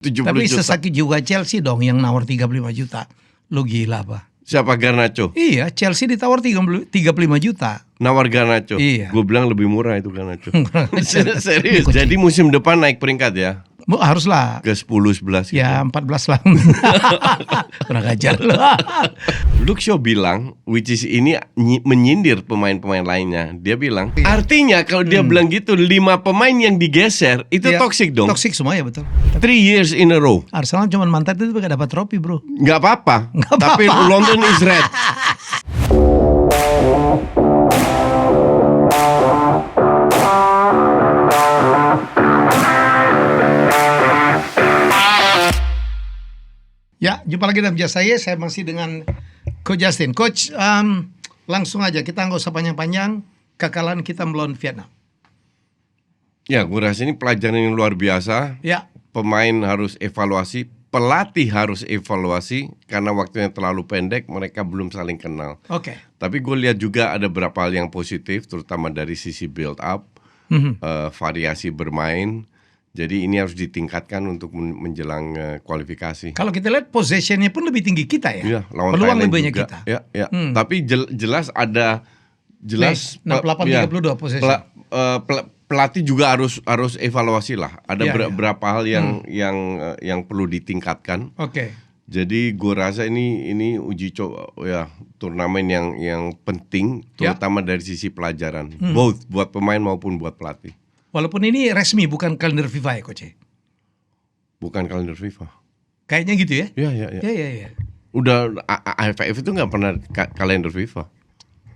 70 Tapi juta. sesakit juga Chelsea dong yang nawar 35 juta. Lu gila apa? Siapa Garnacho? Iya, Chelsea ditawar 35 juta. Nawar Garnacho. Iya. Gue bilang lebih murah itu Garnacho. Serius. Jadi musim depan naik peringkat ya? Haruslah. Ke 10-11 gitu. Ya 14 lah. Kurang ajar lu. Luke Shaw bilang, which is ini menyindir pemain-pemain lainnya. Dia bilang, artinya kalau dia bilang gitu, 5 pemain yang digeser, itu Ya, toxic dong. Toxic semua ya betul. 3 years in a row. Arsenal cuma mantan itu gak dapat trofi bro. Nggak apa-apa. Nggak Tapi apa-apa. London is red. Ya, jumpa lagi dalam jasa saya masih dengan Coach Justin. Coach, langsung aja, kita nggak usah panjang-panjang, kekalahan kita melawan Vietnam. Ya, gue rasa ini pelajaran yang luar biasa. Ya, Pemain harus evaluasi, pelatih harus evaluasi, karena waktunya terlalu pendek, mereka belum saling kenal. oke. Tapi gue lihat juga ada beberapa hal yang positif, terutama dari sisi build up, variasi bermain. Jadi ini harus ditingkatkan untuk menjelang kualifikasi. Kalau kita lihat possessionnya pun lebih tinggi kita ya. Iya, lawan Peluang Thailand lebih banyak juga. kita. Ya, ya. Tapi jelas ada jelas 68-32 possession. Pelatih juga harus evaluasi lah. Ada Ya, ya. beberapa hal yang perlu ditingkatkan. Oke. Jadi gue rasa ini uji coba ya turnamen yang penting, Ya. terutama dari sisi pelajaran, both buat pemain maupun buat pelatih. Walaupun ini resmi bukan kalender FIFA ya Coach. Bukan kalender FIFA. Kayaknya gitu ya. Ya. Ya. Udah AFF itu nggak pernah kalender FIFA.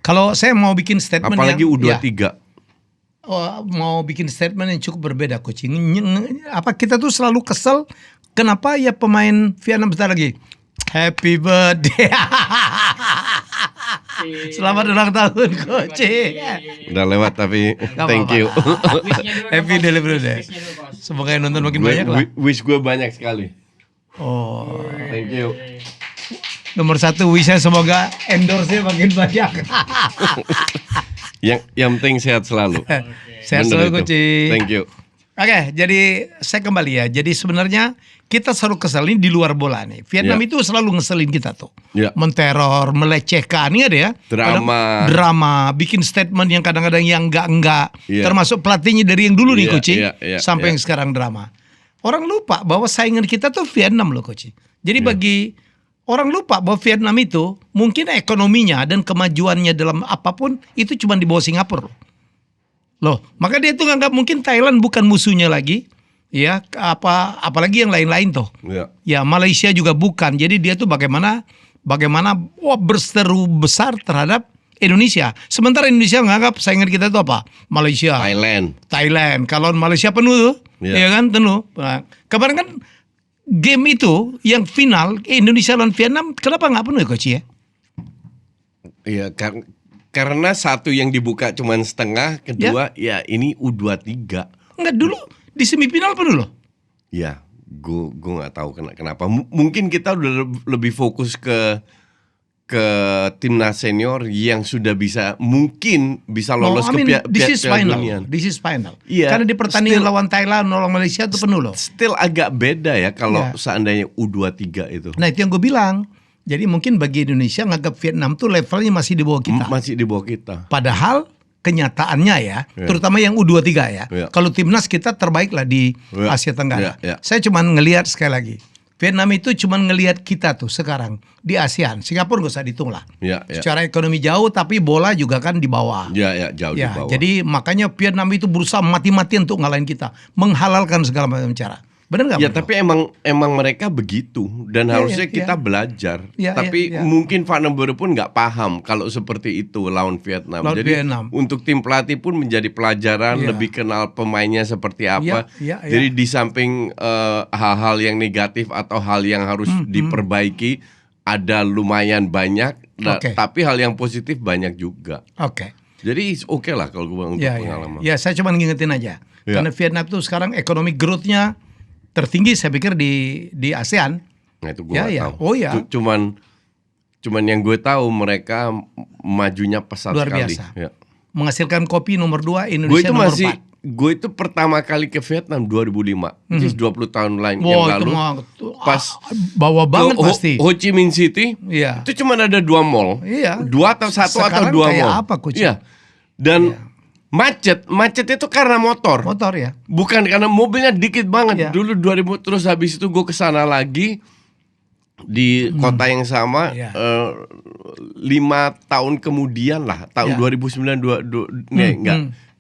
Kalau saya mau bikin statement Apalagi yang, U23. ya, mau bikin statement yang cukup berbeda Coach. Apa kita tuh selalu kesel kenapa ya pemain Vietnam bentar lagi happy birthday. Selamat ulang tahun Coach. Udah lewat tapi Gak thank apa-apa. you. Happy delivery day. Semoga yang nonton makin banyak lah. Wish gue banyak sekali. Oh, Thank you. nomor 1 wishnya semoga endorse-nya makin banyak. Yang penting sehat selalu. Sehat Bener selalu itu. Coach. Thank you. Oke, jadi saya kembali ya. Jadi sebenarnya kita selalu kesel ini di luar bola nih. Vietnam Ya. itu selalu ngeselin kita tuh. Ya. Menteror, melecehkan, ini ada ya. Drama. Drama, bikin statement yang kadang-kadang yang enggak. Ya. Termasuk pelatihnya dari yang dulu nih Ya, Coach. ya, Sampai ya. yang sekarang drama. Orang lupa bahwa saingan kita tuh Vietnam loh Coach. Jadi bagi orang lupa bahwa Vietnam itu mungkin ekonominya dan kemajuannya dalam apapun itu cuma di bawah Singapura loh. Maka dia tuh nganggap mungkin Thailand bukan musuhnya lagi, ya apalagi yang lain-lain tuh. Ya. Ya Malaysia juga bukan. Jadi dia tuh bagaimana berseteru besar terhadap Indonesia. Sementara Indonesia nganggap saingan kita itu apa? Malaysia, Thailand. Kalau Malaysia penuh tuh, ya kan penuh. Nah, kemarin kan game itu yang final Indonesia lawan Vietnam kenapa nggak penuh Coach ya? Iya, karena satu yang dibuka cuman setengah, kedua ya ini U23. Enggak, dulu di semifinal penuh loh. Ya, gue nggak tahu kenapa. Mungkin kita udah lebih fokus ke timnas senior yang sudah mungkin bisa lolos ke Piala Dunia. This is final. Iya, Karena di pertandingan lawan Thailand, lawan Malaysia itu penuh loh. Still agak beda ya kalau Ya. seandainya U23 itu. Nah itu yang gue bilang. Jadi mungkin bagi Indonesia nganggap Vietnam tuh levelnya masih di bawah kita. Masih di bawah kita. Padahal kenyataannya ya, terutama yang U23 ya. Ya. Kalau timnas kita terbaik lah di Ya. Asia Tenggara. Ya. Saya cuma ngelihat sekali lagi. Vietnam itu cuma ngelihat kita tuh sekarang di ASEAN. Singapura nggak usah dihitung lah. Ya. Secara ekonomi jauh tapi bola juga kan di bawah. Ya, jauh di Ya, bawah. jadi makanya Vietnam itu berusaha mati-matian untuk ngalahin kita, menghalalkan segala macam cara. Benar nggak? Ya, tapi emang mereka begitu dan harusnya kita belajar. Ya, tapi ya. mungkin Van den Boer pun nggak paham kalau seperti itu lawan Vietnam. Jadi untuk tim pelatih pun menjadi pelajaran, lebih kenal pemainnya seperti apa. Ya. Jadi di samping hal-hal yang negatif atau hal yang harus diperbaiki ada lumayan banyak, tapi hal yang positif banyak juga. Oke. Jadi oke lah kalau gue untuk pengalaman. Ya, saya cuma ngingetin aja. Karena Vietnam tuh sekarang ekonomi growth-nya tertinggi saya pikir di ASEAN. Nah itu gue nggak tahu. Oh ya. Cuman yang gue tahu mereka majunya pesat luar sekali. biasa. Ya. Menghasilkan kopi nomor 2 Gue Indonesia itu nomor masih 4. gue itu pertama kali ke Vietnam 2005, which is 20 tahun yang lalu. Pas bawa banget pasti. Ho Chi Minh City, itu cuma ada 2 mall, 2 atau 1 atau 2 mall. Apa, Coach? Iya. Dan macet itu karena motor ya. Bukan karena mobilnya dikit banget. Dulu 2000, terus habis itu gue kesana lagi di kota yang sama. 5 tahun kemudian lah, tahun 2009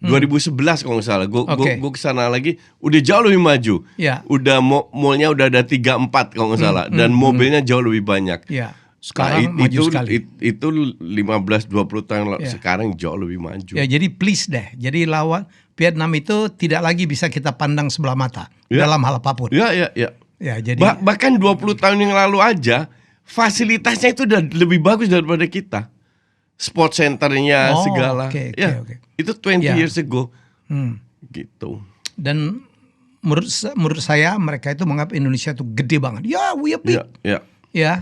2011 kalau nggak salah, gue kesana lagi, udah jauh lebih maju. Udah mallnya udah ada 3-4 kalau nggak salah, dan mobilnya jauh lebih banyak. Sekarang maju sekali. Itu 15-20 tahun lalu, sekarang jauh lebih maju. Jadi please deh, jadi lawan Vietnam itu tidak lagi bisa kita pandang sebelah mata dalam hal apapun. Jadi bahkan 20 tahun yang lalu aja fasilitasnya itu udah lebih bagus daripada kita. Sport centernya segala. Itu 20 years ago. Gitu. Dan menurut saya mereka itu menganggap Indonesia itu gede banget. We are big.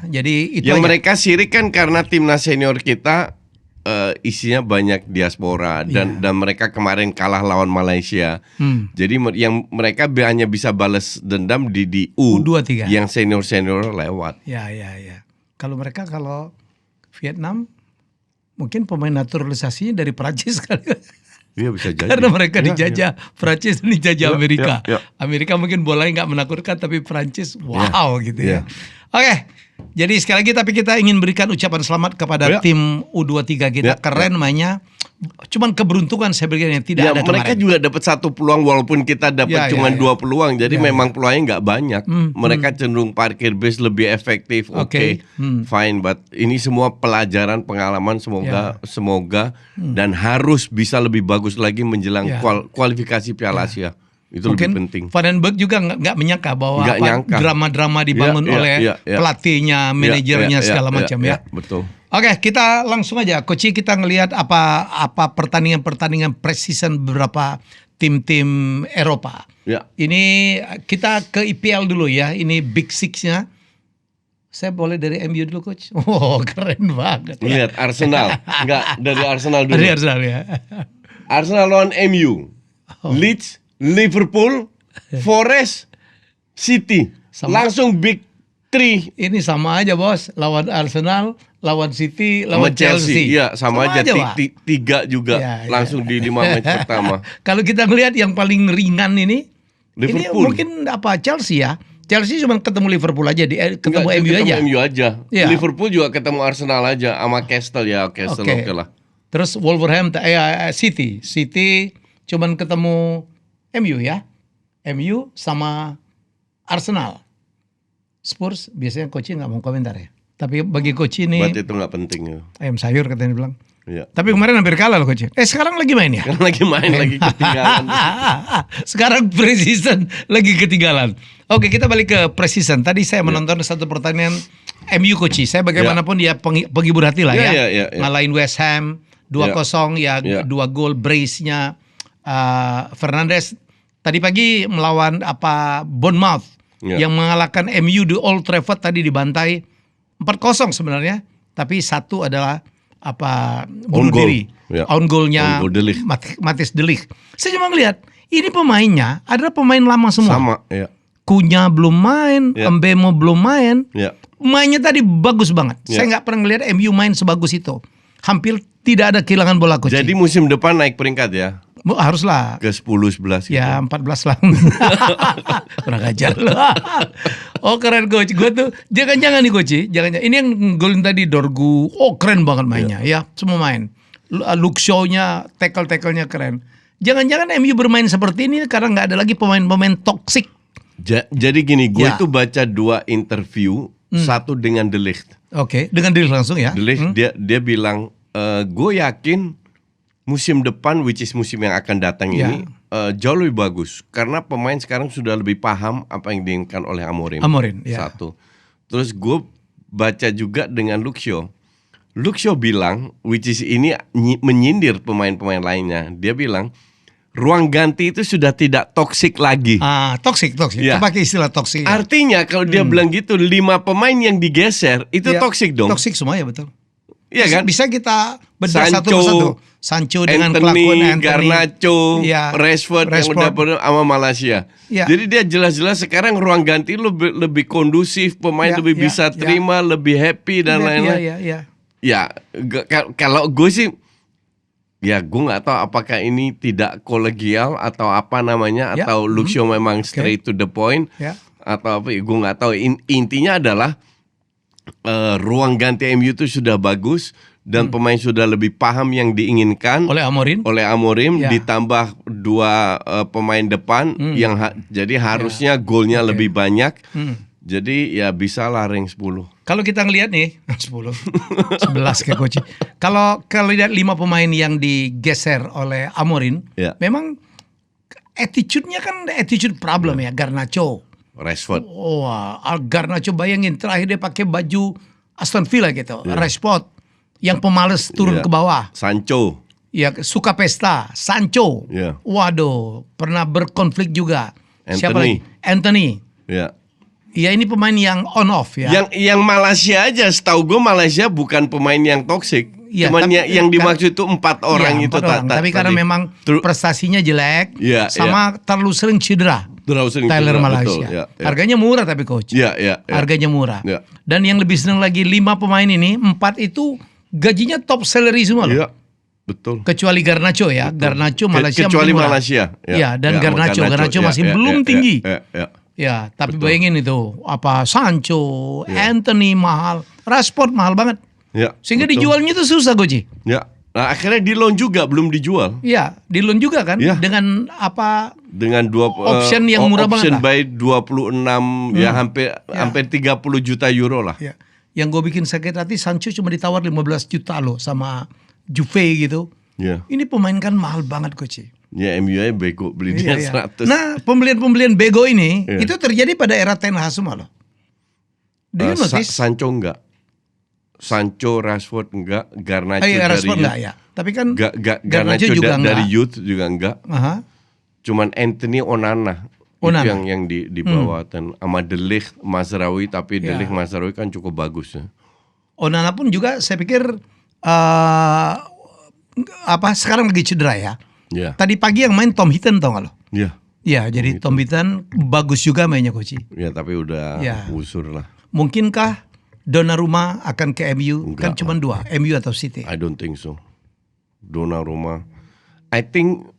Jadi itu yang aja. mereka sirik kan karena timnas senior kita isinya banyak diaspora dan mereka kemarin kalah lawan Malaysia. Jadi yang mereka hanya bisa balas dendam di U23. Yang senior lewat. Kalau Vietnam mungkin pemain naturalisasinya dari Prancis kali. Iya, bisa jadi. Karena mereka dijajah Prancis dan dijajah Amerika. Amerika mungkin bolanya nggak menakutkan, tapi Prancis gitu ya. Oke. Jadi sekali lagi, tapi kita ingin berikan ucapan selamat kepada tim U23 kita. Keren mainnya. Cuman keberuntungan saya berikan yang tidak ada mereka kemarin. juga dapat 1 peluang walaupun kita dapat cuma 2 peluang. Jadi memang peluangnya nggak banyak. Mereka cenderung parkir base lebih efektif. Fine, but ini semua pelajaran pengalaman, semoga dan harus bisa lebih bagus lagi menjelang kualifikasi Piala Asia. Itu mungkin lebih penting. Vandenberg juga nggak menyangka bahwa drama-drama dibangun oleh pelatihnya, manajernya segala macam ya. Betul. Oke, kita langsung aja, Coach. Kita ngelihat apa pertandingan preseason beberapa tim-tim Eropa. Ini kita ke IPL dulu ya. Ini Big Six-nya. Saya boleh dari MU dulu, Coach. Keren banget. Lihat Arsenal. Enggak, dari Arsenal dulu. Dari Arsenal ya. Arsenal lawan MU. Leeds, Liverpool, Forest, City. Langsung Big 3. Ini sama aja, Bos. Lawan Arsenal, lawan City, lawan Chelsea. Iya, sama aja 3 juga langsung di 5 match pertama. Kalau kita ngelihat yang paling ringan ini Liverpool. Mungkin Chelsea ya. Chelsea cuma ketemu Liverpool aja, ketemu MU aja. Liverpool juga ketemu Arsenal aja sama Castle oke lah. Terus Wolverhampton, City cuman ketemu MU ya. MU sama Arsenal. Spurs biasanya Coach nggak mau komentar ya. Tapi bagi Coach ini berarti itu nggak penting ya. Ayam sayur katanya bilang. Tapi kemarin hampir kalah loh Coach. Sekarang lagi main ya? Lagi main, lagi ketinggalan. Sekarang preseason lagi ketinggalan. Oke, kita balik ke preseason. Tadi saya menonton satu pertandingan MU Coach. Saya bagaimanapun dia penghibur hati lah ya. Ngalahin West Ham 2-0 2 gol brace-nya Fernandes. Tadi pagi melawan Bournemouth yang mengalahkan MU di Old Trafford tadi dibantai 4-0 sebenarnya, tapi 1 adalah bunuh diri. On goal-nya Matthijs de Ligt. Saya cuma melihat ini pemainnya adalah pemain lama semua. Sama, Cunha belum main, Mbemo belum main. Mainnya tadi bagus banget. Saya nggak pernah ngelihat MU main sebagus itu. Hampir tidak ada kehilangan bola Coach. Jadi musim depan naik peringkat ya? Haruslah. Ke 10-11 gitu. Ya 14 lah. Kurang ajar loh. Keren Coach. Gue tuh jangan-jangan nih Coach. Jangan-jangan. Ini yang golin tadi Dorgu. Keren banget mainnya ya. Semua main. Look show-nya, tackle-tackle-nya keren. Jangan-jangan MU bermain seperti ini karena nggak ada lagi pemain-pemain toksik. Jadi gini, gue tuh baca 2 interview, satu dengan de Ligt. Oke, dengan de Ligt langsung ya. De Ligt dia bilang, gue yakin musim depan, which is musim yang akan datang ini, jauh lebih bagus. Karena pemain sekarang sudah lebih paham apa yang diinginkan oleh Amorim. Satu. Terus gue baca juga dengan Luke Shaw. Luke Shaw bilang, which is ini menyindir pemain-pemain lainnya. Dia bilang, ruang ganti itu sudah tidak toksik lagi. Toksik. Kita pakai istilah toksik. Artinya kalau dia bilang gitu, 5 pemain yang digeser, itu toksik dong. Toksik semua ya betul. Iya kan? Bisa kita bedah Sancho, satu persatu. Sancho dengan Anthony, kelakuan Anthony, Garnacho, ya, Rashford yang udah pernah sama Malaysia. Ya. Jadi dia jelas-jelas sekarang ruang ganti lebih kondusif, pemain lebih bisa terima, lebih happy dan lain-lain. Ya, kalau gue sih, ya gue nggak tahu apakah ini tidak kolegial atau apa namanya, atau Luxio memang straight to the point, atau apa? Gue nggak tahu. Intinya adalah ruang ganti MU itu sudah bagus. Dan pemain sudah lebih paham yang diinginkan oleh Amorim, ditambah 2 pemain depan yang jadi harusnya golnya lebih banyak. Jadi ya bisa lah rank 10. Kalau kita ngelihat nih 10 11 ke coach. Kalau lihat 5 pemain yang digeser oleh Amorim, memang attitude-nya kan attitude problem ya. Garnacho, Rashford. Garnacho bayangin terakhir dia pakai baju Aston Villa gitu. Rashford yang pemalas turun ke bawah. Sancho. Ya, suka pesta. Sancho. Waduh, pernah berkonflik juga. Siapa lagi? Anthony. Ya ini pemain yang on off ya. Yang Malaysia aja, setahu gue Malaysia bukan pemain yang toksik. Cuman yang dimaksud itu 4 orang itu. Tapi karena memang prestasinya jelek, sama terlalu sering cedera. Tyler Malaysia. Harganya murah tapi coach. Harganya murah. Dan yang lebih senang lagi 5 pemain ini, 4 itu gajinya top salary semua loh. Iya, betul. Kecuali Garnacho ya. Garnacho Malaysia kecuali Malaysia. Dan Garnacho masih belum tinggi. Ya, tapi bayangin itu Sancho, Anthony mahal, Rashford mahal banget. Sehingga dijualnya itu susah Goji. Nah, akhirnya di loan juga belum dijual. Iya, di loan juga kan dengan dengan 2 option yang murah option banget. Option by 26 hampir 30 juta euro lah. Yang gue bikin sakit hati, Sancho cuma ditawar 15 juta loh sama Juve gitu. Ini pemain kan mahal banget coach. Ya MU aja bego beli dia 100. Nah pembelian bego ini itu terjadi pada era Ten Hag semua loh. Sancho enggak. Sancho, Rashford enggak, Garnacho Rashford dari enggak ya. Tapi kan Garnacho juga dari youth juga enggak. Cuman Anthony Onana. Itu yang dibawa sama De Ligt, Mazraoui, tapi De Ligt Mazraoui kan cukup bagus ya. Onana pun juga saya pikir sekarang lagi cedera ya. Tadi pagi yang main Tom Heaton tau gak lo? Ya, jadi Tom Heaton bagus juga mainnya coach. Ya, tapi udah usur lah. Mungkinkah Donnarumma akan ke MU? Kan cuma 2, MU atau City? I don't think so. Donnarumma, I think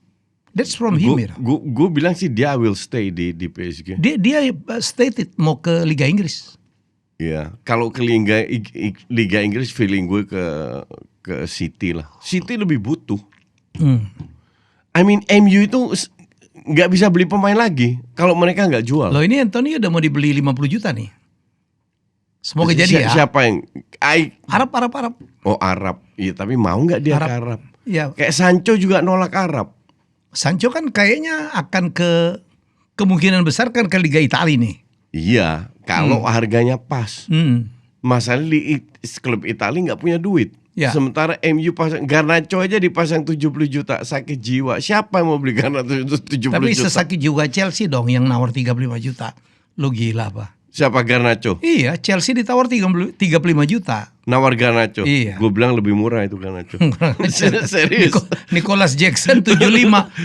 that's from him. Gue bilang sih dia will stay di PSG. Dia stated mau ke Liga Inggris. Iya, kalau ke Liga Inggris feeling gue ke City lah. City lebih butuh. I mean MU itu nggak bisa beli pemain lagi kalau mereka nggak jual. Loh ini Anthony udah mau dibeli 50 juta nih. Semoga jadi ya. Siapa yang? Arab. Oh Arab, iya tapi mau nggak dia ke Arab? Ya. Kayak Sancho juga nolak Arab. Sancho kan kayaknya akan kemungkinan besar kan ke Liga Italia nih. Iya, kalau harganya pas. Masalahnya klub Italia nggak punya duit. Sementara MU pasang Garnacho aja dipasang 70 juta, sakit jiwa. Siapa yang mau beli Garnacho 70 juta? Tapi sesakit juga Chelsea dong yang nawar 35 juta. Lu gila apa? Siapa Garnacho? Iya, Chelsea ditawar 35 juta. Nawar Garnacho. Iya. Gue bilang lebih murah itu Garnacho. Serius. Nicolas Jackson 75.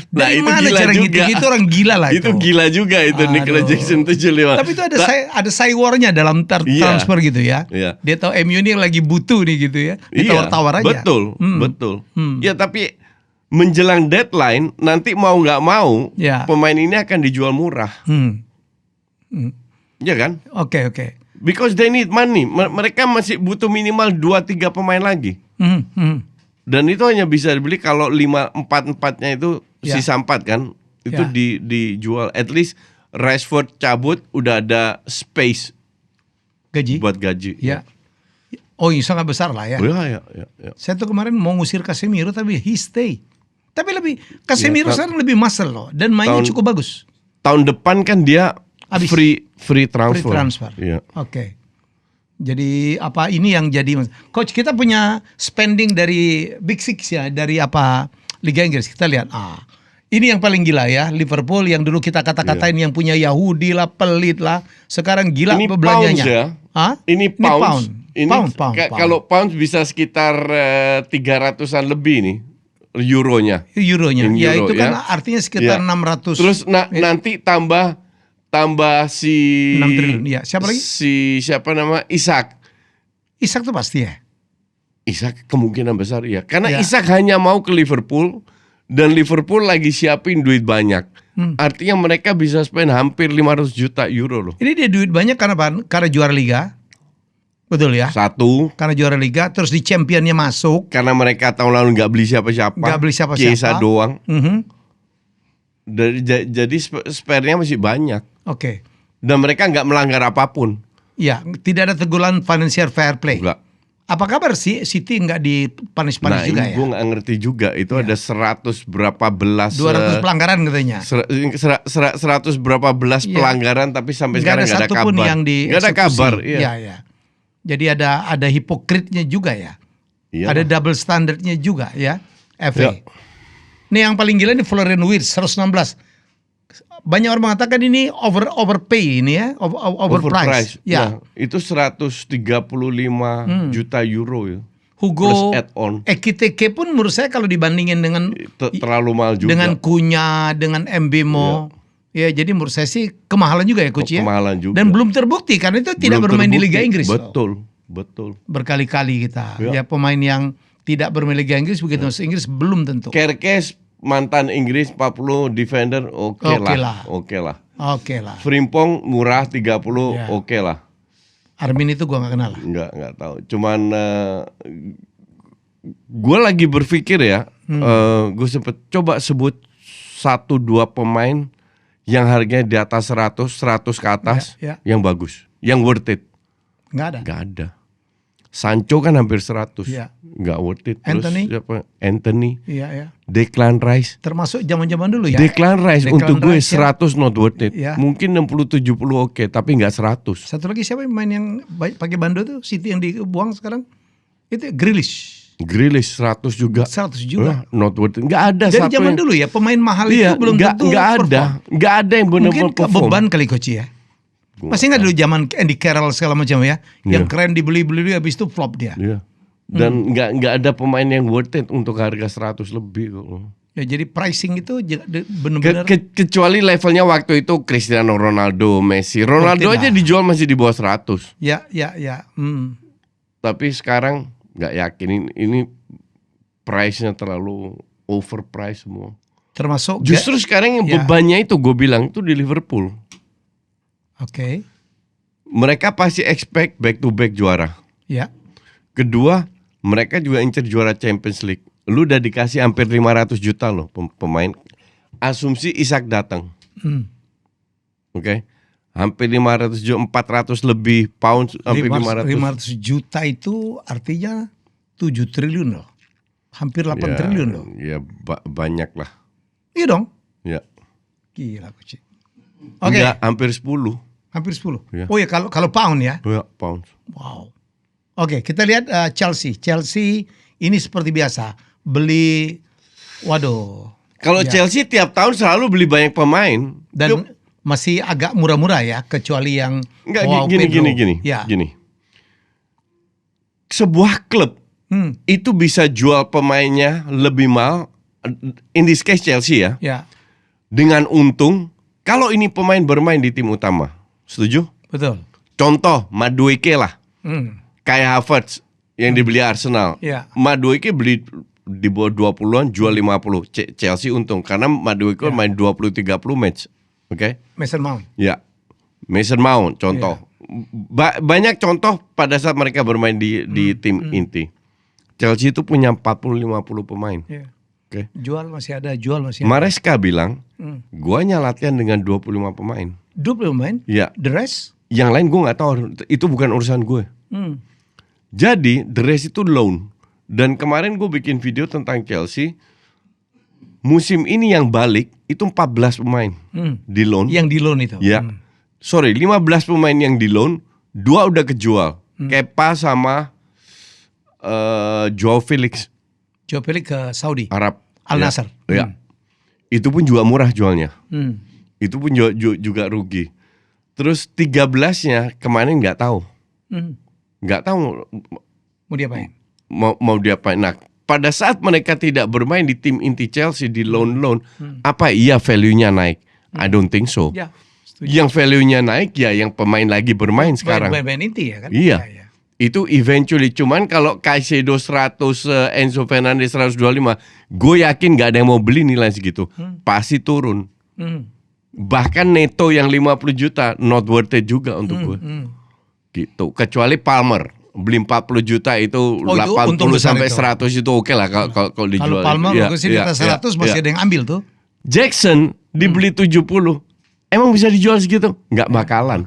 Dari itu mana gila cara juga. gitu orang gila lah itu. Itu gila juga itu. Aduh. Nicolas Jackson 75. Tapi itu ada saywarnya dalam transfer gitu ya. Dia tahu MU ini lagi butuh nih gitu ya. Ditawar-tawar aja. Betul. Ya tapi menjelang deadline nanti mau nggak mau pemain ini akan dijual murah. Iya kan? Oke. Because they need money. Mereka masih butuh minimal 2-3 pemain lagi. Dan itu hanya bisa dibeli kalau 4-4-nya itu sisa 4 kan. Itu dijual. At least Rashford cabut udah ada space gaji buat gaji. Ya. Oh, ini sangat besar lah ya. Ya. Saya tuh kemarin mau ngusir Casemiro tapi he stay. Tapi lebih Casemiro sekarang lebih muscle loh dan mainnya cukup bagus. Tahun depan kan dia free transfer. Iya. Oke. Jadi ini yang jadi coach kita punya spending dari Big Six ya, dari Liga Inggris. Kita lihat ini yang paling gila ya, Liverpool yang dulu kita kata-katain yang punya Yahudi lah, pelit lah, sekarang gila ini belanjanya. Pounds ya? Ini pounds. Ini kalau pound bisa sekitar 300-an lebih nih euronya. Euronya. Ya euro, itu kan artinya sekitar 600. Terus nanti tambah si 6 triliun. Ya, siapa lagi? Siapa nama Ishak. Ishak tuh pasti ya. Ishak kemungkinan besar ya. Karena Ishak hanya mau ke Liverpool dan Liverpool lagi siapin duit banyak. Artinya mereka bisa spend hampir 500 juta euro loh. Ini dia duit banyak karena juara liga. Betul ya? Satu. Karena juara liga, terus di championnya masuk. Karena mereka tahun lalu nggak beli siapa-siapa. Nggak beli siapa-siapa. Chiesa doang. Jadi spare-nya masih banyak. Oke. Dan mereka nggak melanggar apapun. Ya, tidak ada teguran financial fair play. Enggak. Apa kabar sih City nggak dipanis-panis juga ya? Nah, gue nggak ngerti juga. Itu ada 100 berapa belas 200 pelanggaran katanya. 100 berapa belas pelanggaran, tapi sampai sekarang nggak ada kabar. Nggak ada kabar. Iya. Jadi ada hipokritnya juga ya. Iyalah. Ada double standardnya juga ya. FA. Ya. Nih yang paling gila nih Florian Wirtz 116. Banyak orang mengatakan ini overpay ini ya, overprice. Ya. Nah, itu 135 juta euro ya. Hugo add-on. Ekitike pun menurut saya kalau dibandingin dengan terlalu mahal juga. Dengan Cunha, dengan Mbemo. Ya, jadi menurut saya sih kemahalan juga ya coach ya. Kemahalan juga. Dan belum terbukti karena itu tidak bermain di Liga Inggris. Betul. Berkali-kali kita. Ya pemain yang tidak bermain Liga Inggris begitu masuk Inggris belum tentu. Kerkes mantan Inggris 40 defender oke lah. Frimpong murah 30 oke lah. Armin itu gua nggak kenal. Nggak tahu. Cuman gua lagi berpikir ya, gue sempet coba sebut 1-2 pemain yang harganya di atas 100 ke atas yang bagus, yang worth it. Nggak ada. Sancho kan hampir 100, nggak worth it. Terus Anthony, Declan Rice. Termasuk zaman-zaman dulu ya. Declan Rice untuk gue 100 not worth it. Mungkin 60-70 oke, tapi nggak 100. Satu lagi siapa pemain yang pakai bando tuh, City yang dibuang sekarang? Itu Grealish 100 juga. Not worth it. Nggak ada. Dari zaman dulu ya pemain mahal itu belum tentu. Nggak ada yang benar-benar perform. Mungkin beban kali coach ya. Masih nggak dulu zaman Andy Carroll segala macam ya, yang keren dibeli habis itu flop dia. Dan nggak ada pemain yang worth it untuk harga 100 lebih kok. Ya jadi pricing itu benar-benar. Kecuali levelnya waktu itu Cristiano Ronaldo, Messi. Ronaldo aja dijual masih di bawah 100. Ya. Tapi sekarang nggak yakin ini price-nya terlalu overpriced semua. Termasuk justru sekarang yang bebannya itu gue bilang itu di Liverpool. Oke. Mereka pasti expect back to back juara. Ya. Kedua, mereka juga incer juara Champions League. Lu udah dikasih hampir 500 juta loh pemain. Asumsi Ishak datang. Oke. Hampir 500 juta, 400 lebih pound, hampir 500 juta itu artinya 7 triliun loh. Hampir 8 triliun loh. Ya banyak lah. Iya dong. Ya. Gila coach. Oke. Hampir 10. Hampir 10. Ya. Oh ya kalau pound ya. Ya, pound. Wow. Oke, kita lihat Chelsea. Chelsea ini seperti biasa beli, waduh. Kalau Chelsea tiap tahun selalu beli banyak pemain dan masih agak murah-murah ya, kecuali yang gini. Sebuah klub itu bisa jual pemainnya lebih mahal, in this case Chelsea ya. Dengan untung kalau ini pemain bermain di tim utama. Setuju? Betul. Contoh Madueke lah. Kayak Havertz yang dibeli Arsenal. Madueke beli di bawah 20-an jual 50. Chelsea untung karena Madueke main 20-30 match. Oke? Mason Mount. Ya. Mason Mount contoh. Banyak contoh pada saat mereka bermain di tim inti. Chelsea itu punya 40-50 pemain. Oke. Jual masih ada. Maresca bilang, guanya latihan dengan 25 pemain. 20 pemain? Ya. The rest? Yang lain gue nggak tahu. Itu bukan urusan gue. Jadi the rest itu loan. Dan kemarin gue bikin video tentang Chelsea. Musim ini yang balik itu 14 pemain di loan. Yang di loan itu? Ya. 15 pemain yang di loan, 2 udah kejual. Kepa sama Joao Felix. Joao Felix ke Saudi? Arab. Al Nassr. Ya. Itu pun juga murah jualnya. Itu pun juga rugi. Terus 13-nya kemarin nggak tahu. nggak tahu Mau diapain? mau diapain. Nah, pada saat mereka tidak bermain di tim inti Chelsea di loan, apa iya value-nya naik? I don't think so. Ya, setuju. Yang value-nya naik ya yang pemain lagi bermain sekarang. Main inti ya kan? Iya. Ya. Itu eventually. Cuman kalau Caicedo 100, Enzo Fernandez 125, gue yakin nggak ada yang mau beli nilai segitu. Pasti turun. Bahkan Neto yang 50 juta not worth it juga untuk gue. Gitu. Kecuali Palmer beli 40 juta itu 80 sampai 100 itu oke lah kalau dijual. Kalau Palmer bagus di atas 100 masih ada yang ambil tuh. Jackson dibeli 70. Emang bisa dijual segitu? Nggak bakalan.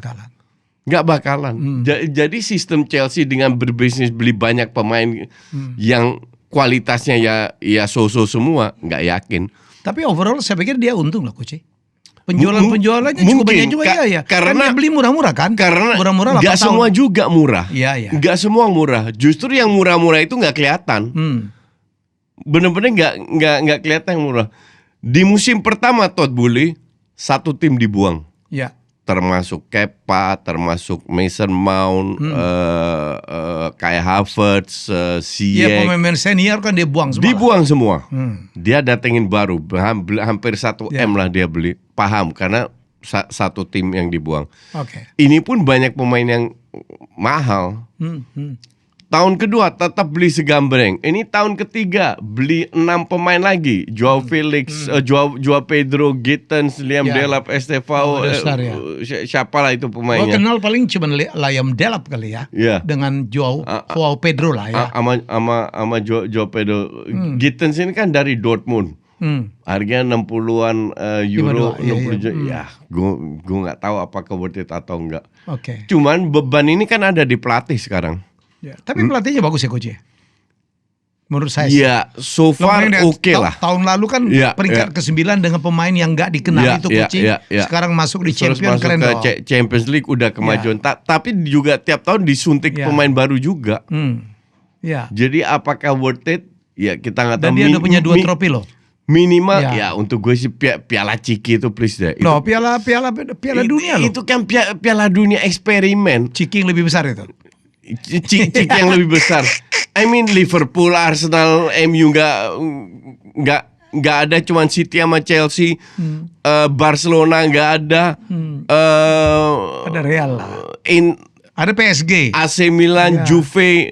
Nggak bakalan. Jadi sistem Chelsea dengan berbisnis beli banyak pemain yang kualitasnya ya so-so semua, nggak yakin. Tapi overall saya pikir dia untung lah Coach. Penjualannya cukup banyak juga ya. Karena dia beli murah-murah kan? Karena murah-murah nggak semua juga murah. Iya. Nggak semua murah. Justru yang murah-murah itu nggak kelihatan. Bener-bener nggak kelihatan yang murah. Di musim pertama Todd Boehly 1 tim dibuang. Ya. Termasuk Kepa, termasuk Mason Mount, kayak Havertz, Ziyech. Iya, pemain senior kan dia buang semua. Dibuang semua. Dia datengin baru, hampir 1 M lah dia beli. Paham, karena 1 tim yang dibuang. Oke. Ini pun banyak pemain yang mahal. Tahun kedua tetap beli segambreng. Ini tahun ketiga beli 6 pemain lagi. Joao Felix, Joao Pedro, Gittens, Liam Delap, Estevao, siapalah itu pemainnya. Gua kenal paling cuma Liam Delap kali ya. Dengan Joao Pedro lah ya. Sama Joao Pedro. Gittens ini kan dari Dortmund. Harganya 60-an euro, 60 juta. Ya, gue nggak tahu apakah worth it atau enggak. Oke. Cuman beban ini kan ada di pelatih sekarang. Ya, tapi pelatihnya bagus ya Coach. Menurut saya. Iya, so far oke lah. Tahun lalu kan peringkat ke-9 dengan pemain yang nggak dikenal itu Coach. Sekarang masuk di Champions, keren dong. Champions League udah kemajuan. Tapi juga tiap tahun disuntik pemain baru juga. Jadi apakah worth it? Ya kita nggak tahu. Dan dia udah punya 2 trofi loh. Minimal ya untuk gue sih piala Ciki itu please deh. Loh, piala dunia loh. Itu kan piala dunia eksperimen. Ciki yang lebih besar itu. Ciki yang lebih besar. I mean Liverpool, Arsenal, MU nggak ada, cuman City sama Chelsea. Barcelona nggak ada. Ada Real lah. Ada PSG. AC Milan, Juve.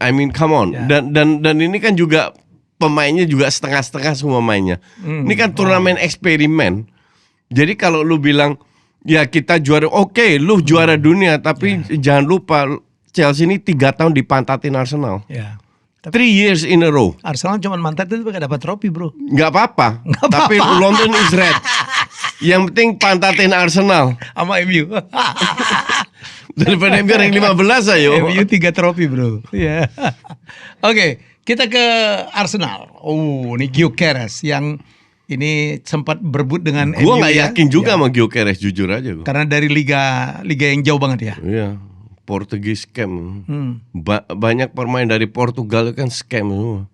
I mean come on. Dan ini kan juga pemainnya juga setengah-setengah semua mainnya. Ini kan turnamen eksperimen. Jadi kalau lu bilang ya kita juara, oke, lu juara dunia, tapi jangan lupa Chelsea ini 3 tahun dipantatin Arsenal. 3 years in a row. Arsenal cuma mantat itu gak dapat trofi bro. Nggak apa-apa. Tapi London is red. Yang penting pantatin Arsenal sama MU. Daripada MU yang 15 ayo. MU 3 trofi bro. Oke, kita ke Arsenal. Ini Gyökeres yang ini sempat berebut dengan MU. Gue nggak yakin juga sama Gyökeres, jujur aja gua. Karena dari liga yang jauh banget ya. Iya, Portugis scam. Banyak pemain dari Portugal kan scam semua.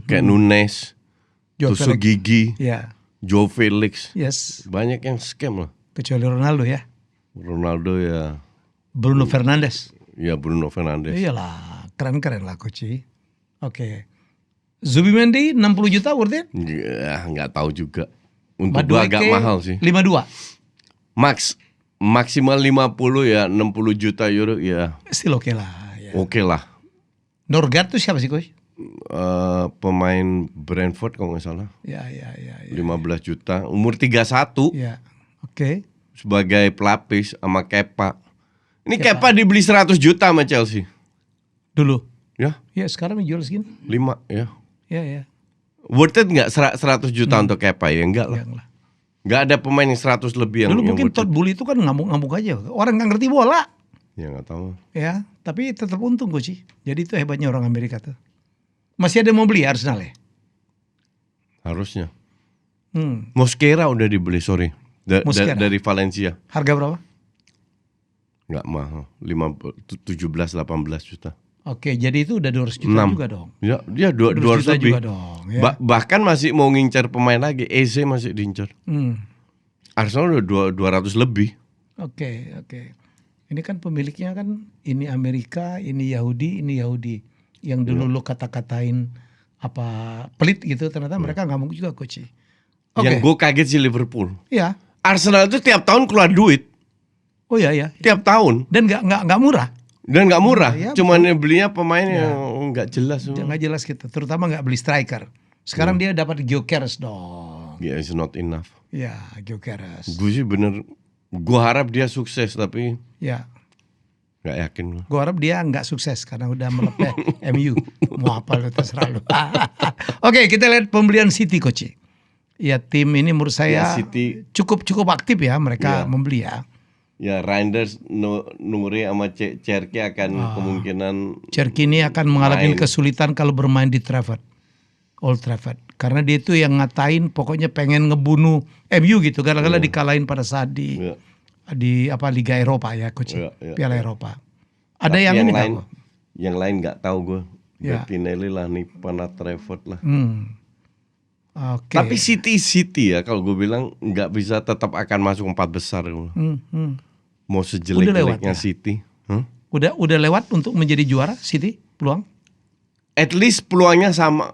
Kayak Nunes, Tusu Gigi, Joao Felix. Banyak yang scam lah. Kecuali Ronaldo ya. Ronaldo ya. Bruno Fernandes. Ya Bruno Fernandes. Iyalah, keren-keren lah Coach. Oke. Zubimendi 60 juta worth it? Ya, nggak tahu juga. Untuk gua agak mahal sih. 52. Maksimal 50 ya, 60 juta euro ya. Still oke lah. Ya. Oke lah. Norgard tuh siapa sih Coach? Pemain Brentford kalau nggak salah. Ya. 15 juta, umur 31. Ya. Oke. Sebagai pelapis sama Kepa. Ini Kepa dibeli 100 juta sama Chelsea. Dulu. Ya. Ya sekarang dijual segini. 5 ya. Ya. Worth it nggak 100 juta untuk Kepa ya? Enggak lah. Nggak ada pemain yang 100 lebih yang. Dulu mungkin Todd Boehly itu kan ngambuk-ngambuk aja. Orang nggak ngerti bola. Ya nggak tahu. Ya, tapi tetap untung Coach. Jadi itu hebatnya orang Amerika tuh. Masih ada yang mau beli Arsenal ya? Harusnya. Mosquera udah dibeli, sorry. Dari Valencia. Harga berapa? Nggak mahal, 17-18 juta. Oke, jadi itu udah 200 juta juga dong. Ya 200 lebih. Juga dong, ya. Bahkan masih mau ngincar pemain lagi, Eze masih diincar. Arsenal udah 200 lebih. Oke. Ini kan pemiliknya kan ini Amerika, ini Yahudi, ini Yahudi. Yang dulu lo kata-katain apa pelit gitu, ternyata mereka ngamuk juga coach. Yang gue kaget sih Liverpool. Iya. Arsenal itu tiap tahun keluar duit. Oh iya. Tiap tahun. Dan nggak murah. Dan nggak murah. Ya, cuman belinya pemain yang nggak jelas. Nggak jelas gitu. Terutama nggak beli striker. Sekarang dia dapat Gyökeres dong. Yeah, it's not enough. Ya, Gyökeres. Gue sih bener. Gue harap dia sukses tapi. Ya. Nggak yakin. Gue harap dia nggak sukses karena udah melepeh MU. Mau apa lu terserah lu. Oke, kita lihat pembelian City coach. Ya tim ini menurut saya City cukup aktif ya mereka membeli ya. Ya Reinders, Numuri sama Cherki akan kemungkinan. Cherki ini akan mengalami kesulitan kalau bermain di Old Trafford. Karena dia itu yang ngatain pokoknya pengen ngebunuh MU gitu. Gara-gara dikalahin pada saat di Liga Eropa ya coach. Piala Eropa. Ada yang ini lain, yang lain nggak tahu gue. Bettinelli lah nih Pana Trafford lah. Okay. Tapi City ya kalau gue bilang nggak bisa tetap akan masuk 4 besar. Mau sejelek-jeleknya City. Udah lewat untuk menjadi juara City peluang? At least peluangnya sama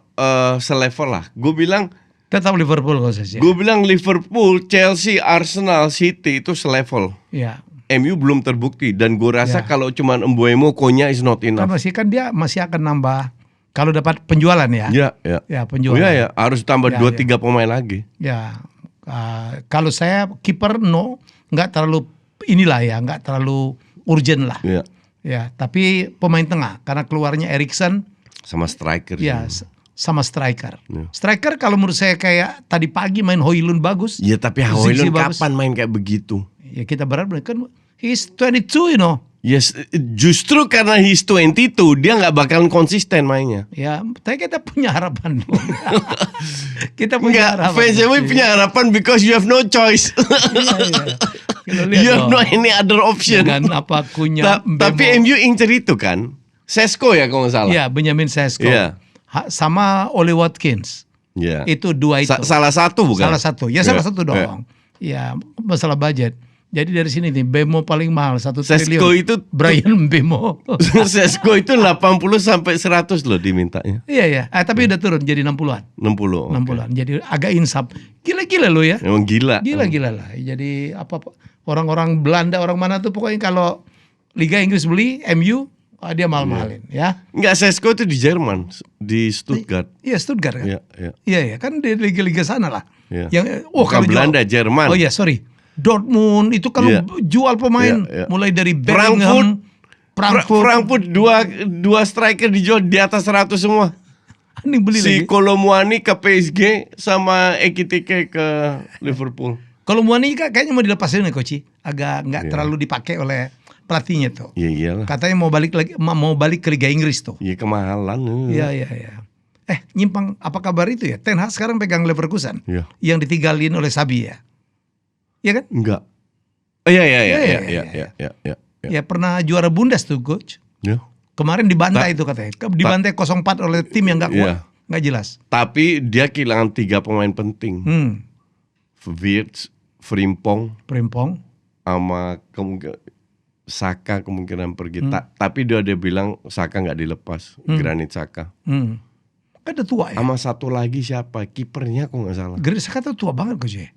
selevel lah. Gue bilang tetap Liverpool kalau saya. Gue bilang Liverpool, Chelsea, Arsenal, City itu selevel. Ya. MU belum terbukti dan gue rasa kalau cuman Mbeumo, Konya is not enough. Kan dia masih akan nambah kalau dapat penjualan ya. Ya penjualan. Ya harus tambah 2-3 pemain lagi. Ya. Kalau saya kiper nggak terlalu nggak terlalu urgent lah. Ya, tapi pemain tengah karena keluarnya Eriksen sama striker. Ya, sama striker. Striker kalau menurut saya kayak tadi pagi main Højlund bagus. Ya, tapi Højlund kapan main kayak begitu? Ya kita berharap kan he's 22 Yes, justru karena he's 22 dia nggak bakalan konsisten mainnya. Ya, tapi kita punya harapan. Kita punya harapan. Fans MU punya harapan because you have no choice. You have no any other option. Dengan apa kunya. Tapi MU incer itu kan, Sesko ya kalau nggak salah. Iya, Benjamin Sesko. Sama Oli Watkins. Itu dua itu. Salah satu bukan? Salah satu. Ya salah satu dong. Ya masalah budget. Jadi dari sini nih Mbeumo paling mahal 1 triliun. Sesko itu Brian Mbeumo. Sesko itu 80 sampai 100 loh dimintanya. Iya. Tapi udah turun jadi 60-an. 60-an. Jadi agak insaf. Gila-gila lo ya. Emang gila. Gila-gila lah. Jadi orang-orang Belanda orang mana tuh pokoknya kalau Liga Inggris beli MU dia mahal-mahalin ya. Enggak, Sesko itu di Jerman, di Stuttgart. Iya, Stuttgart kan. Iya. Kan di liga-liga sana lah. Yang kalau Belanda, Jerman. Oh iya, sorry. Dortmund itu kalau jual pemain mulai dari Bellingham, Frankfurt dua striker dijual di atas 100 semua. Beli si lagi. Kolomuani ke PSG sama Ekitike ke Liverpool. Kolomuani kayaknya mau dilepasin nih coach. Agak nggak terlalu dipakai oleh pelatihnya tuh. Iya iyalah. Katanya mau balik ke Liga Inggris tuh. Iya kemahalan. Iya. Nyimpang apa kabar itu ya? Ten Hag sekarang pegang Leverkusen. Yang ditinggalin oleh Sabi ya. Iya kan? Enggak. Oh iya. Ya pernah juara Bundes tuh coach. Ya. Kemarin dibantai itu katanya. Dibantai 0-4 oleh tim yang nggak kuat, nggak jelas. Tapi dia kehilangan 3 pemain penting. Wirtz, Frimpong, sama Saka kemungkinan pergi. Tapi dia bilang Saka nggak dilepas. Granit Saka. Kan udah tua ya. Sama satu lagi siapa? Kipernya kok nggak salah. Granit Saka tuh tua banget coach.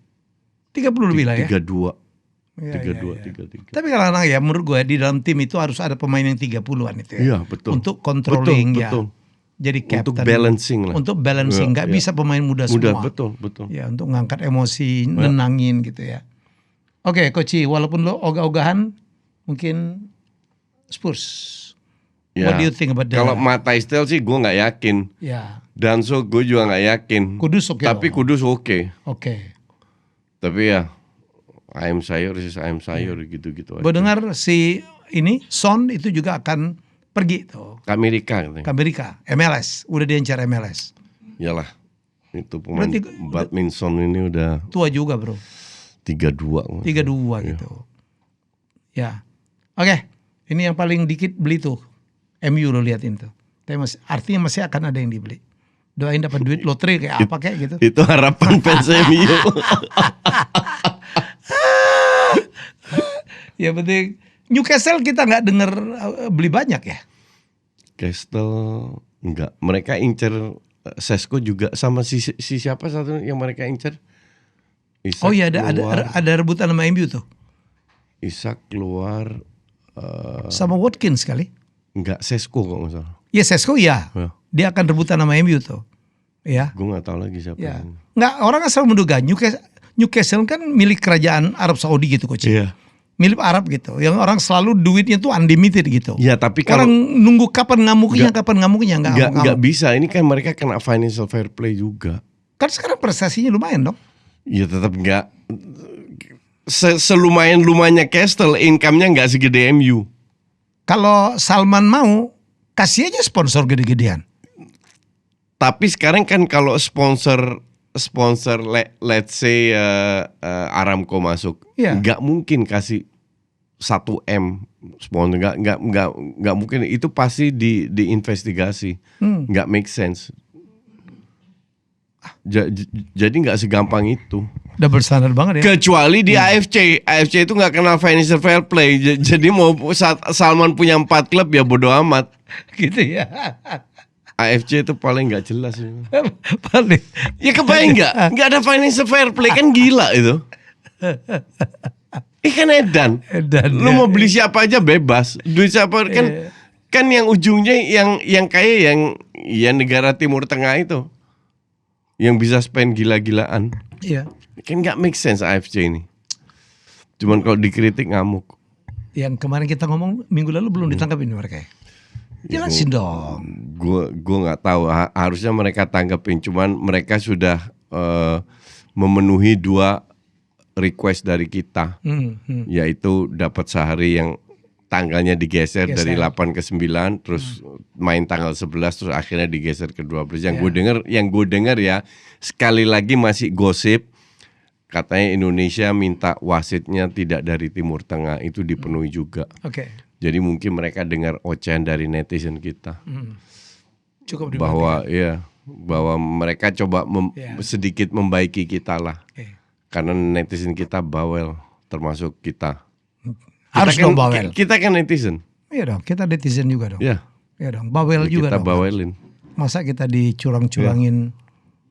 30 lebih lah ya. 32. Ya. 33. Tapi kalau ya menurut gue di dalam tim itu harus ada pemain yang 30-an itu ya. Iya, betul. Untuk controlling betul. Jadi captain. Untuk balancing lah. Untuk balancing, nggak bisa pemain muda semua. Betul. Ya, untuk ngangkat emosi, nenangin gitu ya. Oke, Coach, walaupun lo ogah-ogahan mungkin Spurs. Ya. What do you think about that? Kalau Matthijs Tel sih gue nggak yakin. Ya. Danso gue juga nggak yakin. Kudus oke. Tapi Kudus oke. Oke. Tapi ya ayam sayur gitu-gitu aja. Gue dengar si Son itu juga akan pergi tuh. Ke Amerika katanya. Ke Amerika, MLS, udah diincar MLS. Iyalah, itu pemain badminton ini udah tua juga bro. 32 gitu. Ya, oke. Ini yang paling dikit beli tuh MU lo liatin tuh. Tapi artinya masih akan ada yang dibeli. Doain dapat duit lotre kayak apa kayak gitu. Itu harapan fans MU. Ya penting Newcastle kita nggak dengar beli banyak ya. Castle enggak. Mereka incer Sesko juga sama si siapa satu yang mereka incer? Isak Oh iya ada rebutan sama MU tuh. Isak keluar Sama Watkins kali. enggak Sesko kok nggak salah. Ya Sesko ya. Dia akan rebutan sama MU tuh. Ya. Gue nggak tahu lagi siapa. Ya. Nggak, orang asal menduga Newcastle kan milik kerajaan Arab Saudi gitu coach. Iya. Milik Arab gitu. Yang orang selalu duitnya tuh unlimited gitu. Ya tapi kalau orang nunggu kapan ngamuknya nggak bisa. Ini kan mereka kena financial fair play juga. Kan sekarang prestasinya lumayan dong. Ya tetap nggak selumayan-lumayannya Castle, income-nya nggak segede MU. Kalau Salman mau kasih aja sponsor gede-gedean. Tapi sekarang kan kalau sponsor let's say Aramco masuk, nggak mungkin kasih 1 M sponsor, nggak mungkin, itu pasti diinvestigasi, nggak make sense. Jadi nggak segampang itu. Double standard banget ya. Kecuali di AFC itu nggak kenal financial fair play. Jadi mau Salman punya 4 klub ya bodo amat. Gitu ya. AFC itu paling nggak jelas. Paling. Ya kebayang nggak ada financial fair play, kan gila itu. Kan edan. Lu mau beli siapa aja bebas. Duit siapa kan yang ujungnya yang kaya yang negara Timur Tengah itu. Yang bisa spend gila-gilaan. Iya. Kan nggak make sense AFC ini. Cuman kalau dikritik ngamuk. Yang kemarin kita ngomong minggu lalu belum ditangkap ini mereka. Jelasin dong. Gue nggak tahu. Harusnya mereka tanggapin. Cuman mereka sudah memenuhi 2 request dari kita, yaitu dapat sehari yang tanggalnya digeser dari 8 ke 9, terus main tanggal 11, terus akhirnya digeser ke 12. Yang gue dengar ya, sekali lagi masih gosip, katanya Indonesia minta wasitnya tidak dari Timur Tengah, itu dipenuhi juga. Oke. Jadi mungkin mereka dengar ocehan dari netizen kita, cukup bahwa mereka coba sedikit membaiki kita lah, karena netizen kita bawel, termasuk kita. Harus dong bawel. Kita kan netizen. Iya dong, kita netizen juga dong. Iya. Iya dong, bawel juga dong. Kita bawelin. Masa kita dicurang-curangin?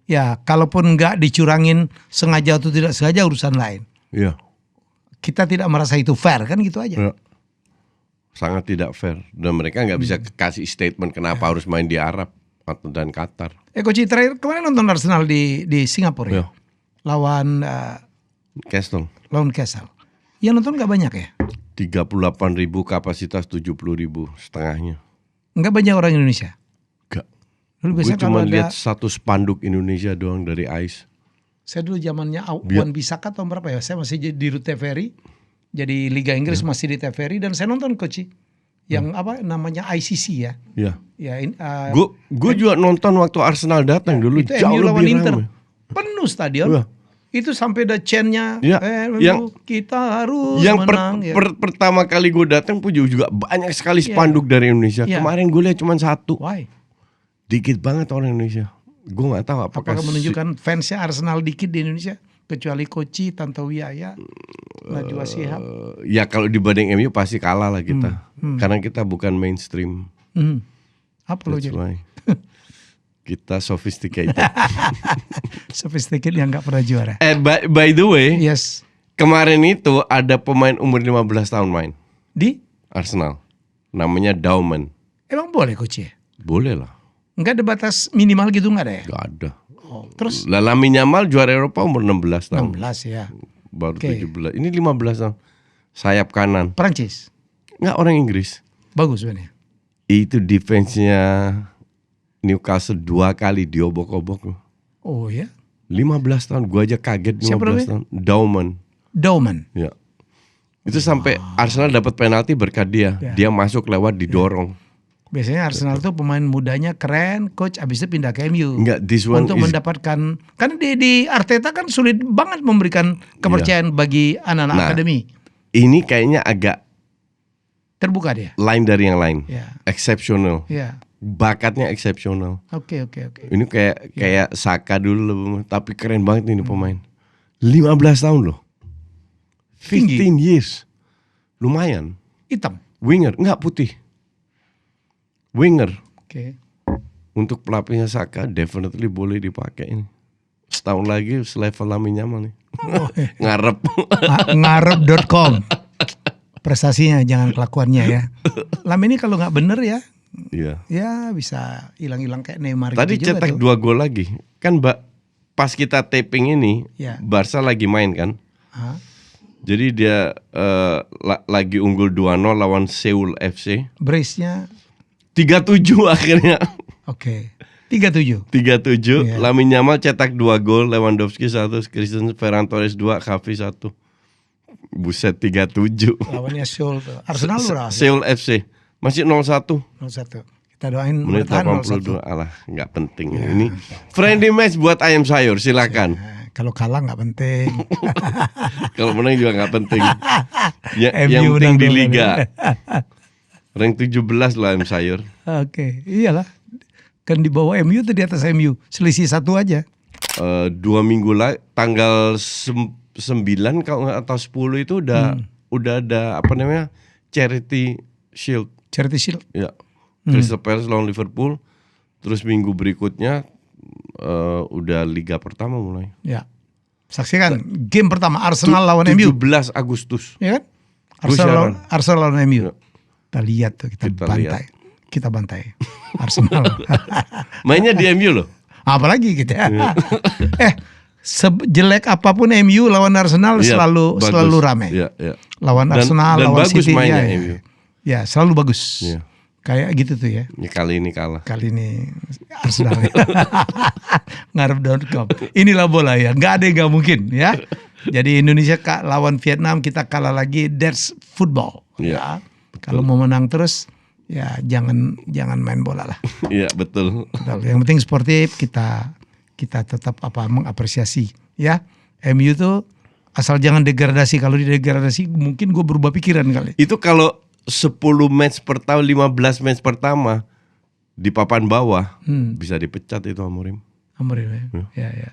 Ya, kalaupun nggak dicurangin sengaja atau tidak sengaja urusan lain. Iya. Kita tidak merasa itu fair kan gitu aja. Ya. Sangat tidak fair, dan mereka nggak bisa kasih statement kenapa harus main di Arab dan Qatar. Coach, terakhir kemarin nonton Arsenal di Singapura ya. Lawan Castle. Lawan Castle. Yang nonton nggak banyak ya? 38.000 kapasitas 70.000 setengahnya. Nggak banyak orang Indonesia? Nggak. Gue cuma lihat 1 spanduk Indonesia doang dari ICE. Saya dulu zamannya Wan Bisaka tahun berapa ya? Saya masih di Rute TVRI. Jadi Liga Inggris masih di TVRI, dan saya nonton Coach yang apa namanya ICC ya. Iya. Ya, gue juga nonton waktu Arsenal datang dulu, itu jauh MU lawan lebih Inter. ramai. Penuh stadion. Itu sampai ada chant-nya, kita harus menang. Pertama kali gue datang pun juga banyak sekali spanduk dari Indonesia. Kemarin gue lihat cuma 1. Why? Dikit banget orang Indonesia. Gue nggak tahu apakah menunjukkan fansnya Arsenal dikit di Indonesia, kecuali Koci, Tanto Wiyaya, Najwa Shihab. Ya kalau dibanding MU pasti kalah lah kita, karena kita bukan mainstream. Apa lo jadi? Kita sophisticated. Sophisticated yang gak pernah juara. By the way, yes. Kemarin itu ada pemain umur 15 tahun main di Arsenal, namanya Dauman. Emang boleh Coach ya? Boleh lah. Enggak ada batas minimal gitu, nggak ada ya? Nggak ada. Terus Lamine Yamal juara Eropa umur 16 tahun. 16 ya. Baru 17. Ini 15 tahun. Sayap kanan. Perancis? Nggak, orang Inggris. Bagus sebenarnya. Itu defense-nya Newcastle 2 kali diobok-obok. Oh ya? 15 tahun, gua aja kaget. 15 tahun. Dauman. Ya. Itu sampai Arsenal dapat penalti berkat dia. Dia masuk lewat didorong. Biasanya Arsenal tuh pemain mudanya keren, coach abis itu pindah ke MU. Enggak, untuk mendapatkan, kan di Arteta kan sulit banget memberikan kepercayaan bagi anak-anak akademi. Ini kayaknya agak terbuka dia. Lain dari yang lain. Exceptional. Bakatnya exceptional. Oke. Ini kayak Saka dulu, tapi keren banget ini pemain. 15 tahun loh. 15 years. Lumayan. Hitam. Winger, enggak putih. Winger. Oke. Untuk pelapisnya Saka definitely boleh dipakai ini. Setahun lagi selevel Lamine Yamal nih. Oh, Ngarep. Ngarep.com. Prestasinya jangan kelakuannya ya. Lamine ini kalau nggak bener ya, Iya. ya bisa hilang-hilang kayak Neymar. Tadi gitu cetak juga 2 gol lagi. Kan pas kita taping ini, Ya. Barca lagi main kan. Hah? Jadi dia lagi unggul 2-0 lawan Seoul FC. Brace-nya 3-7 akhirnya. oke. 3-7. 3-7. Iya. Lamine Yamal cetak 2 gol, Lewandowski 1, Christensen, Ferran Torres 2, Xavi 1. Buset 3-7. Lawannya Seoul tuh. Arsenal berapa? Seoul FC masih 0-1. 0-1. Kita doain Menit bertahan 82. 0-1. Alah, nggak penting ini. Friendly match buat ayam sayur, silakan. Nah, kalau kalah nggak penting. Kalau menang juga nggak penting. MU Yang penting menang di dulu. liga. Rank 17 loh ayam sayur. Oke, iyalah. Kan di bawah MU tuh di atas MU. Selisih 1 aja. 2 minggu lagi tanggal 9 kalau nggak atau 10 itu udah ada apa namanya Charity Shield. Charity Shield. Ya. Crystal Palace lawan Liverpool. Terus minggu berikutnya udah liga pertama mulai. Ya. Saksikan game pertama Arsenal lawan MU. 17 Agustus. Ya kan? Gua Arsenal lawan MU. Ya. Kita lihat tuh, kita bantai. lihat. Kita bantai Arsenal. Mainnya di MU loh. Apalagi kita. Sejelek apapun MU lawan Arsenal Iya, bagus. selalu rame. Iya, iya. Lawan Arsenal, dan lawan bagus City mainnya ya. MU. Ya, selalu bagus. Iya. Kayak gitu tuh ya. Ya, kali ini kalah. Kali ini Arsenal. Ngarep.com. Inilah bola ya. Nggak ada yang nggak mungkin ya. Jadi Indonesia lawan Vietnam kita kalah lagi. That's football. Iya, Ya. Kalau mau menang terus ya jangan main bola lah. Iya, betul. Betul. Yang penting sportif kita tetap mengapresiasi ya. MU tuh asal jangan degradasi. Kalau degradasi mungkin gue berubah pikiran kali. Itu kalau 10 match pertama, 15 match pertama di papan bawah bisa dipecat itu Amorim. Amorim ya.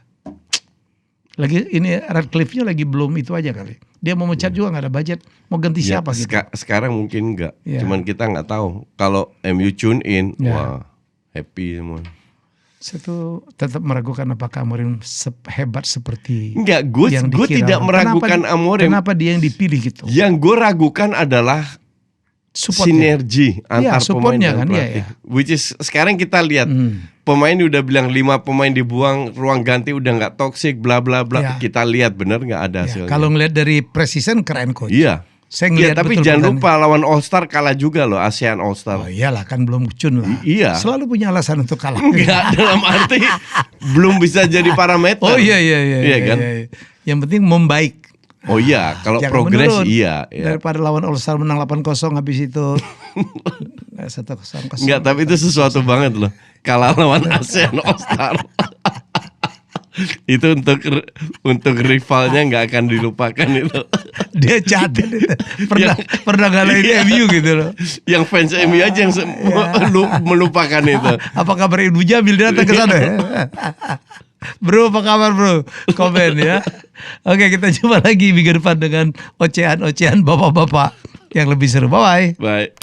Lagi ini Radcliffe-nya lagi belum itu aja kali. Dia mau mecat juga nggak ada budget. Mau ganti Ya, siapa gitu? sekarang mungkin enggak. Ya. Cuman kita nggak tahu. Kalau MU tune in, Ya. wah happy semua. Saya tuh tetap meragukan apakah Amorim hebat seperti Enggak, gue dikira. tidak meragukan Amorim. Kenapa dia yang dipilih gitu? Yang gue ragukan adalah Supportnya. sinergi antar pemain supportnya dan kan, pelatih. iya. Which is sekarang kita lihat pemain udah bilang 5 pemain dibuang, ruang ganti udah nggak toxic, bla bla bla. Iya. Kita lihat bener nggak ada Ya, hasilnya. kalau ngelihat dari preseason keren coach. Iya. Saya Iya, ngelihat tapi betul jangan pertandingan. lupa lawan All Star kalah juga loh, ASEAN All Star. Oh iyalah kan belum cun lah. Iya. Selalu punya alasan untuk kalah. Enggak, dalam arti belum bisa jadi parameter. Oh iya. Iya kan? Iya. Yang penting membaik. Oh iya, kalau Jangan progres menurun. iya. Daripada lawan All Star menang 8-0 habis itu 1-0. Enggak, tapi itu sesuatu banget loh. Kalah lawan ASEAN All Star. Itu untuk rivalnya nggak akan dilupakan itu. Dia catat itu. Pernah ngalahin MU gitu loh. Yang fans MU aja yang melupakan itu. Apa kabar Ibu Jamil datang ke sana? Bro, apa kabar bro? Komen ya. Oke, kita jumpa lagi minggu depan dengan ocehan-ocehan bapak-bapak yang lebih seru. Bye-bye. Bye.